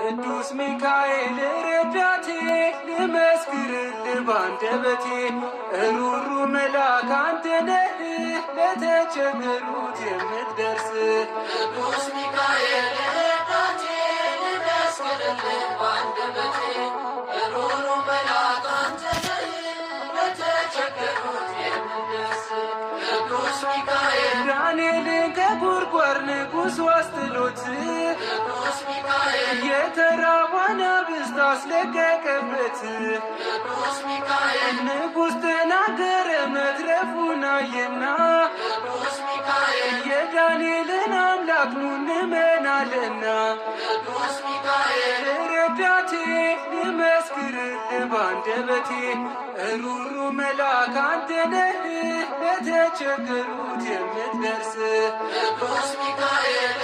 ቅዱስ ሚካኤል ረዳቴ ልመስክርልህ ባንደበቴ ሩሩ መልአክ አንተ ነህ ለተቸገሩት የምትደርስ ቅዱስ ሚካኤል ረዳቴ ልመስክርልህ ባንደበቴ ሩሩ መልአክ አንተ ነህ ለተቸገሩት የምትደርስ ቅዱስ ሚካኤል ዳንኤልን ከጉድጓድ ንጉሥ አስጥሎት ቅዱስ ሚካኤል የተራበ አናብስት አስለቀቀበት ቅዱስ ሚካኤል ንጉሥ ተናገረ መትረፉን አየና ቅዱስ ሚካኤል የዳንኤልን አምላክ ኑ እንመናለና ቅዱስ ሚካኤል ረዳቴ ልመስክርልህ ባንደበቴ ሩሩ መልአክ አንተ ነህ ለተቸገሩት የምትደርስ ቅዱስ ሚካኤል